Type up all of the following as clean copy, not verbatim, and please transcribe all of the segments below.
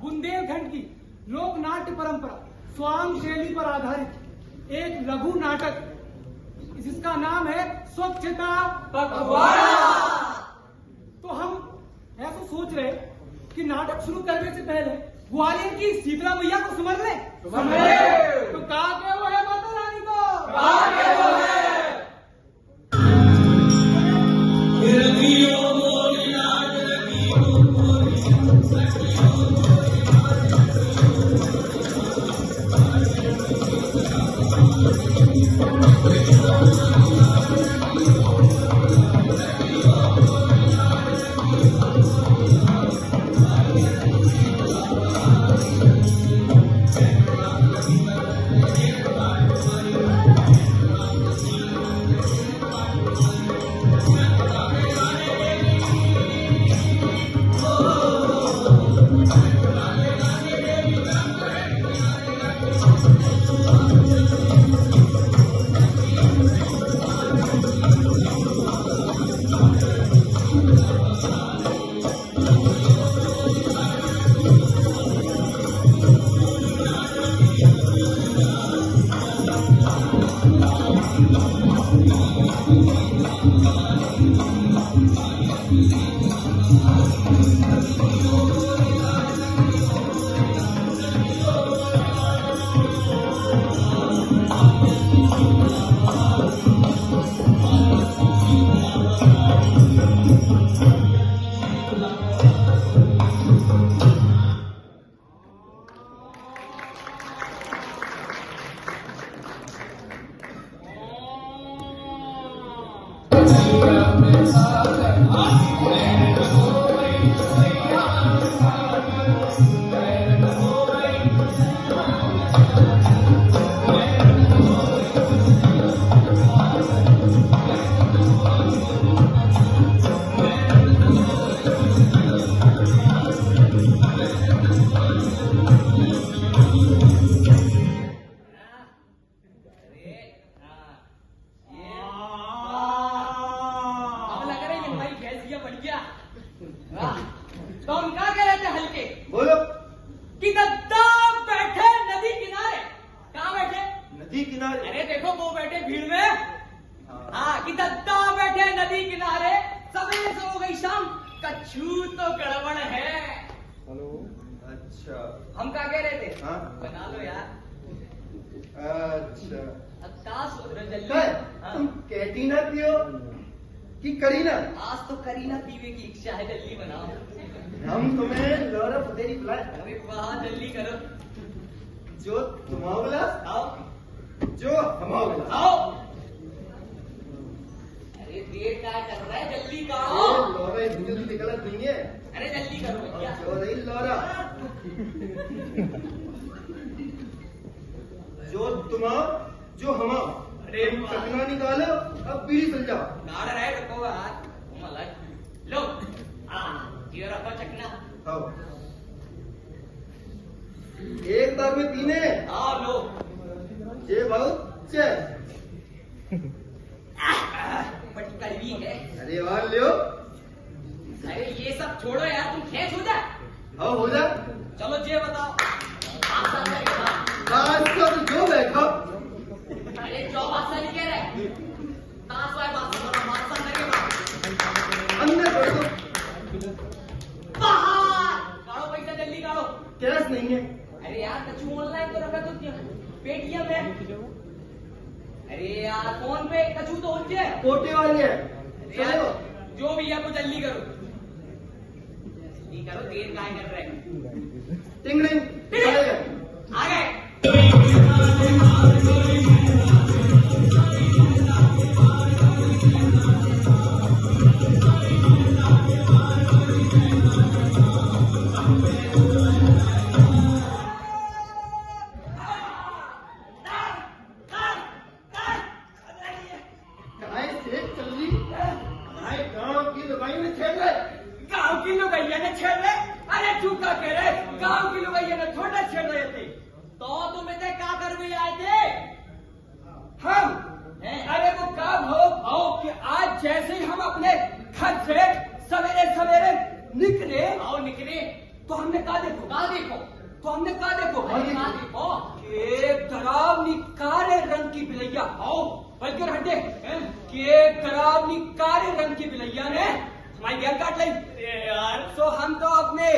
बुंदेलखंड की लोक नाट्य परंपरा स्वांग शैली पर आधारित एक लघु नाटक जिसका नाम है स्वच्छता पखवाड़ा। तो हम ऐसा सोच रहे कि नाटक शुरू करने से पहले ग्वालियर की शीतला मैया को सुमर ले। तो कहा के वो है माता रानी को, कहा के वो है तो हम क्या कह रहे थे हल्के बोलो कि दद्दा बैठे नदी किनारे। कहाँ बैठे? नदी किनारे। अरे देखो वो बैठे भीड़ में। हाँ कि दद्दा बैठे नदी किनारे, सवेरे से हो गई शाम, कछू तो गड़बड़ है। हेलो अच्छा हम क्या कह रहे थे? हाँ बना लो यार। अच्छा अब क्या सोच रहे जल्दी? तुम कैटीना पियो कि करीना? आज तो करीना पीवे की इच्छा है, जल्दी बनाओ। हम तुम्हें लोरा फतेरी पिलाए। अरे वाह जल्दी करो। जो तुम्हारा गिलास आओ, जो हमारा गिलास आओ। अरे देर क्या कर रहा है, जल्दी करो। लोरा दूध की गलत नहीं है। अरे जल्दी करो भैया। जो रही लोरा जो तुम्हारा जो हमारा। अरे चकना निकालो, अब बीड़ी सुल जाओ। गाड़ रहे रखो यार, लो ये रखो चकना। हाँ एक बार में पीने। हाँ लो ये बहुत चे बड़ी कड़वी है। अरे और लियो। अरे ये सब छोड़ो यार, तुम खेच हो जा। हाँ हो जा। चलो जे बताओ। आज सब जो बैठो। अरे जो बादशाह नहीं कह रहे, बादशाह अंदर बैठो। काढ़ो पैसा जल्दी काढ़ो। कैश नहीं है। अरे यार कछु ऑनलाइन तो रखा तो पेटीएम है। अरे यार फोन पे कछू तो उनके कोटे वाली है। अरे यार, जो भी है वो जल्दी करो, जल्दी करो, देर काय कर रहे हैं। टिंगड़िंग आ गए। गाँव की लुगाई ने छेड़ रहे। गांव की लुगाइया ने छेड़ रहे? अरे झूठा कह रहे, गांव की लुगाइया ने थोड़ा छेड़ रहे थे। तो तुम इतने क्या करने आए थे? हम अरे वो का भाव कि आज जैसे ही हम अपने घर से सवेरे सवेरे निकले आओ निकले तो हमने कहा देखो, कहा देखो, तो हमने कहा देखो कहा देखो, एक डरावनी काले रंग की बिलैया, आओ बल्कि हटे कि एक डरावनी काले रंग की बिलैया ने हमारी गैल काट ली। यार तो हम तो अपने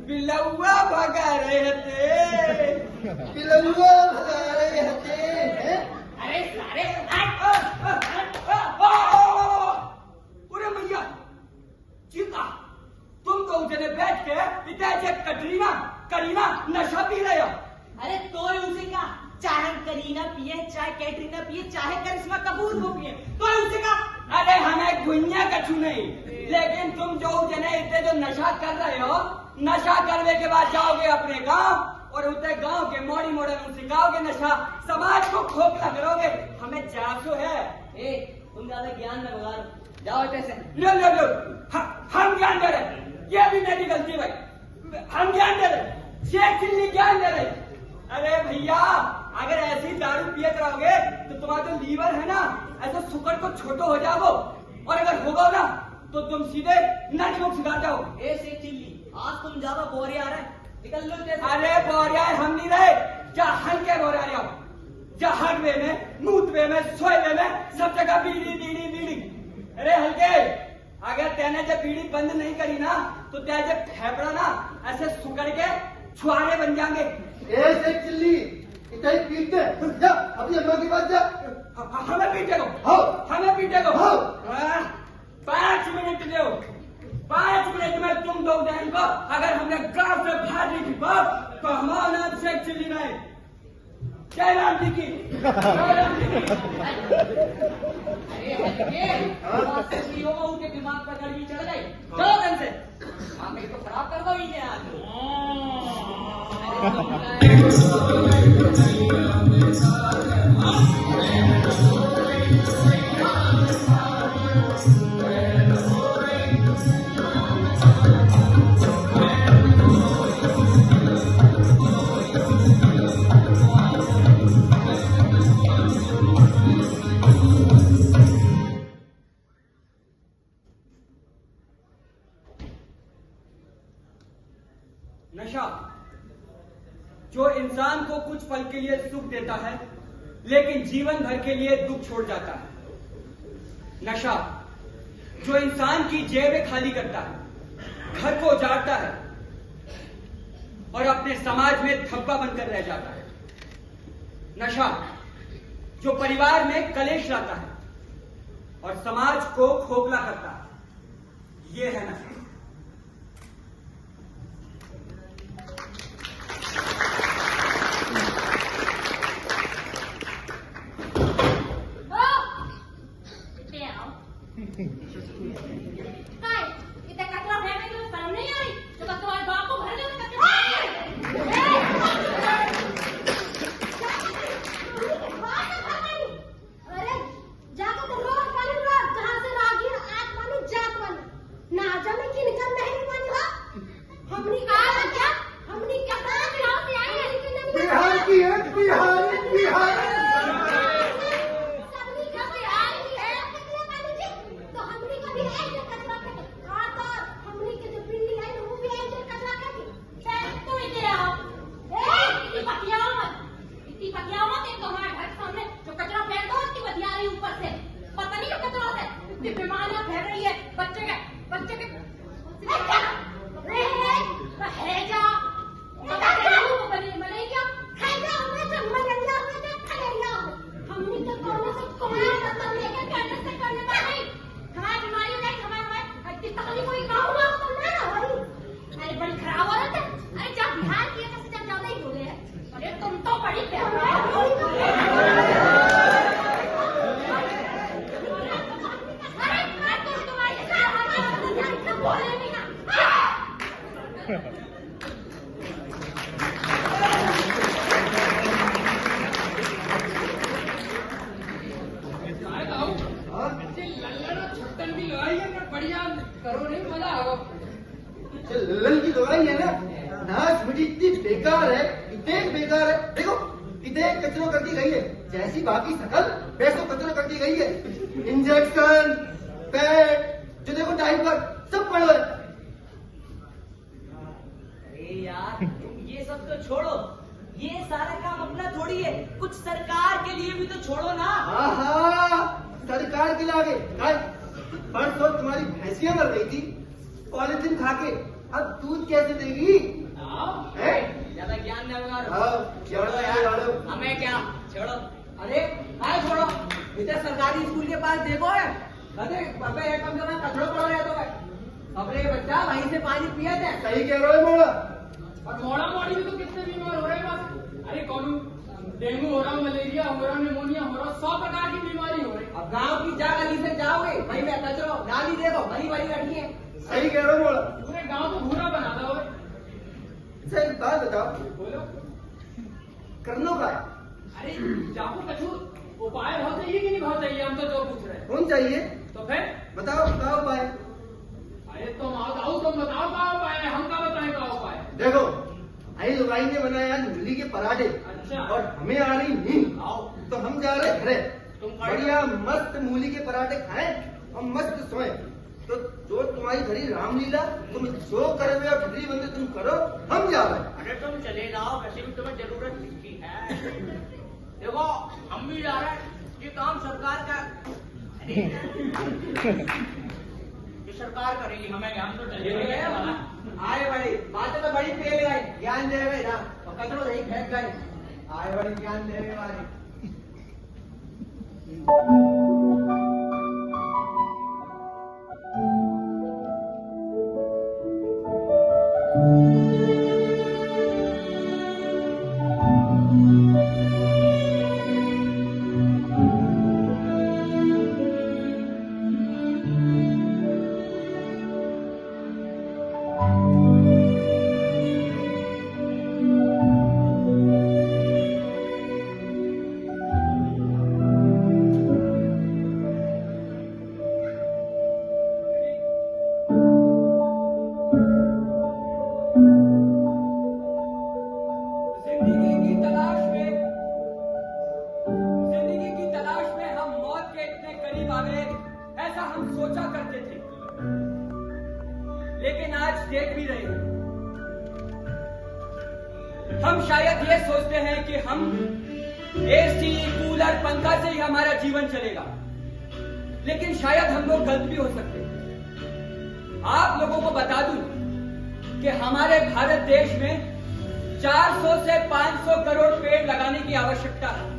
बिलौआ भगा रहे थे। बिलौआ भगा रहे थे। अरे सारे पूरे मैया चीता, तुम तो उजने बैठ के इतने करीना नशा पी रहे हो। अरे तो उसे का, चाहे करीना पिए, चाहे कैटरीना पिए, चाहे करिश्मा कपूर को पिए, तो उसे का। अरे हमें दुनिया कछु नहीं, लेकिन तुम जो जने इतने जो नशा कर रहे हो, नशा करने के बाद जाओगे अपने गांव और उतने गांव के मोड़ी मोड़े में सिखाओगे नशा, समाज को खोखला करोगे। हमें जासू है। ए तुम ज्यादा ज्ञान में बगा लो, जाओ ऐसे। लो हम ज्ञान दे रहे, ये भी मेरी गलती भाई, हम ज्ञान दे रहे, शेख चिल्ली ज्ञान दे रहे। अरे भैया अगर ऐसी दारू पिए रहोगे तो तुम्हारा जो लीवर है ना ऐसे सुकर को छोटो हो जाओ, और अगर होगा ना तो तुम सीधे नरक सिखा जाओ। ए शेख चिल्ली, आज तुम ज्यादा बोरे आ रहे, निकल लो जैसे। अरे बोरिया हम नहीं रहे, जहाँ हल्के बोरिया रहे हो, जहाँ हगवे में, मूतवे में, सोए में, सब जगह बीड़ी बीड़ी बीड़ी। अरे हल्के, अगर तेने जब बीड़ी बंद नहीं करी ना तो तेरे जब फेफड़ा ना ऐसे सुकड़ के छुआरे बन जाएंगे। ऐसे चिल्ली इतना ही पीते जा, अपनी अम्मा की बात जा। हमें पीटे को, हाँ। हमें पीटे को, हाँ। 5 मिनट दो, 5 मिनट में तुम दो जन को अगर हमने गांव से बाहर नहीं बात तो हमारा नाम शेख चिल्ली नहीं, जय राम जी की। अरे उनके दिमाग पर गड़बड़ी चढ़ गई, चलो ढंग से, हाँ मेरे को खराब कर दो इन्हें आज। नशा जो इंसान को कुछ पल के लिए सुख देता है लेकिन जीवन भर के लिए दुख छोड़ जाता है। नशा जो इंसान की जेबें खाली करता है, घर को उजाड़ता है और अपने समाज में धब्बा बनकर रह जाता है। नशा जो परिवार में कलेश लाता है और समाज को खोखला करता है, ये है नशा। करो नहीं मजा आओ। ललन की दवाई है ना, नाच मिट्टी इतनी बेकार है, इतने बेकार है। देखो इतने कचरो कर दी गई है, जैसी बाकी शकल वैसो कचरो कर दी गई है। इंजेक्शन, पैड, जो देखो डायपर सब पड़ो है। अरे यार तुम ये सब तो छोड़ो, ये सारा काम अपना थोड़ी है, कुछ सरकार के लिए भी तो छोड़ो ना। आहा, सरकार के लागे परसों तुम्हारी भैंसियां मर गई थी पॉलिथीन खा के, अब दूध कैसे देगी? हैं? ज्यादा ज्ञान न लगा छोड़ो यार, हमें क्या छोड़ो। अरे आए छोड़ो, इधर सरकारी स्कूल के पास देखो है, अरे बाबा एक कम से कम कचरो पड़ो रहता है। अपने बच्चा वहीं से पानी पिया थे। सही कह रहे हो मोड़ा। और मोड़ा मोड़ी भी तो कितने बीमार हो रहे हैं बस। अरे कौन डेंगू हो रहा, मलेरिया हो रहा, निमोनिया हो रहा, 100 प्रकार की बीमारी हो रही। अब गांव की जा गली से जाओगे वहीं में कचरो नाली देखो भरी भरी रखी है। सही कह रहे हो मोड़ा। पूरे गांव को भूरा बना दो। अच्छा एक बात बताओ, बोलो। करनो का है? अरे जाको कछु उपाय बहुत चाहिए कि नहीं बहुत चाहिए, हम तो जो पूछ रहे हैं। कौन चाहिए? तो फिर बताओ क्या उपाय? अरे तुम आओ तुम बताओ क्या उपाय है, हम क्या बताएं क्या उपाय है। देखो आई लुगाई ने बनाया आज मूली के पराठे, अच्छा। और हमें आ रही नींद। आओ तो हम जा रहे घरे, तुम खड़े- बढ़िया मस्त मूली के पराठे खाएं और मस्त सोएं। तो जो तुम्हारी घड़ी रामलीला, तुम जो करे हुए बिजली बंदे तुम करो, हम जा रहे हैं। अरे तुम चले जाओ, वैसे भी तुम्हें जरूरत किसकी है। देखो हम भी जा रहे हैं, ये काम सरकार का। अरे ये सरकार करेगी, हमें हम तो चले आए बड़ी बातें तो बड़ी फेल गई, ज्ञान दे गए ना और कचरो नहीं फेंक गए। आए बड़ी ज्ञान देने वाली। लेकिन आज देख भी रहे हैं, हम शायद ये सोचते हैं कि हम एसी, कूलर, पंखा से ही हमारा जीवन चलेगा, लेकिन शायद हम लोग गलत भी हो सकते हैं। आप लोगों को बता दूं कि हमारे भारत देश में 400 से 500 करोड़ पेड़ लगाने की आवश्यकता है,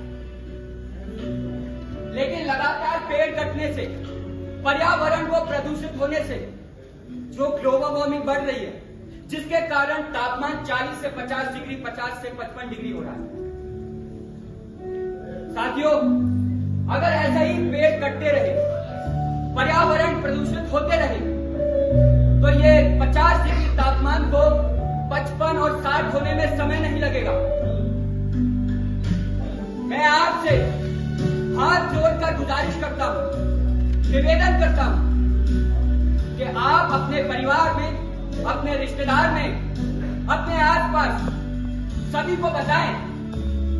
लेकिन लगातार पेड़ कटने से, पर्यावरण को प्रदूषित होने से जो ग्लोबल वार्मिंग बढ़ रही है, जिसके कारण तापमान 40 से 50 डिग्री, 50 से 55 डिग्री हो रहा है। साथियों, अगर ऐसा ही पेड़ कटते रहे, पर्यावरण प्रदूषित होते रहे, तो ये 50 डिग्री तापमान को 55 और 60 होने में समय नहीं लगेगा। मैं आपसे हाथ जोड़कर गुजारिश करता हूं, निवेदन करता हूं कि आप अपने परिवार में, अपने रिश्तेदार में, अपने आसपास सभी को बताएं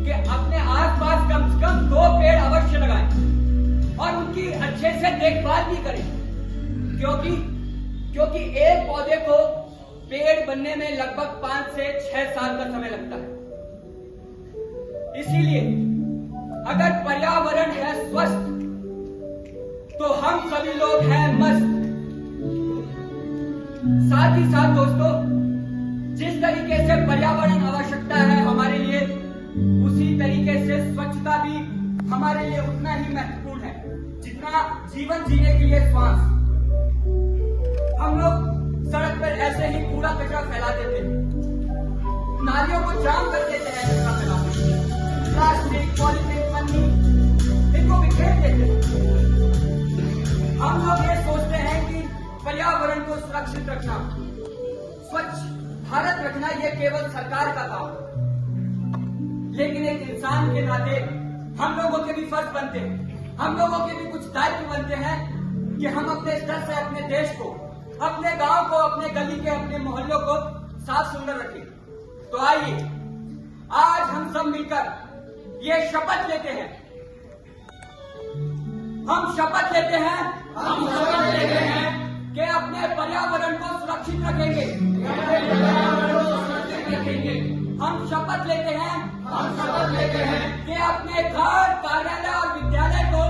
कि अपने आसपास कम से कम 2 पेड़ अवश्य लगाएं और उनकी अच्छे से देखभाल भी करें, क्योंकि एक पौधे को पेड़ बनने में लगभग 5 से 6 साल का समय लगता है। इसीलिए अगर पर्यावरण है स्वस्थ, तो हम सभी लोग हैं मस्त। साथ ही साथ दोस्तों, जिस तरीके से पर्यावरण आवश्यकता है हमारे लिए, उसी तरीके से स्वच्छता भी हमारे लिए उतना ही महत्वपूर्ण है जितना जीवन जीने के लिए श्वास। हम लोग सड़क पर ऐसे ही कूड़ा कचरा फैला देते हैं, नालियों को जाम कर देते हैं, कचरा फैलाते हैं, प्लास्टिक, पॉलीथीन, पन्नी इनको बिखेर देते हैं। हम लोग ये सोचते हैं कि पर्यावरण को सुरक्षित रखना, स्वच्छ भारत रखना, ये केवल सरकार का काम है, लेकिन एक इंसान के नाते हम लोगों के भी फर्ज बनते हैं, हम लोगों के भी कुछ दायित्व बनते हैं कि हम अपने स्तर से अपने देश को, अपने गांव को, अपने गली के, अपने मोहल्लों को साफ सुंदर रखें। तो आइए आज हम सब मिलकर ये शपथ लेते हैं, हम शपथ लेते हैं कि अपने पर्यावरण को सुरक्षित रखेंगे। हम शपथ लेते हैं कि अपने घर, कार्यालय और विद्यालय को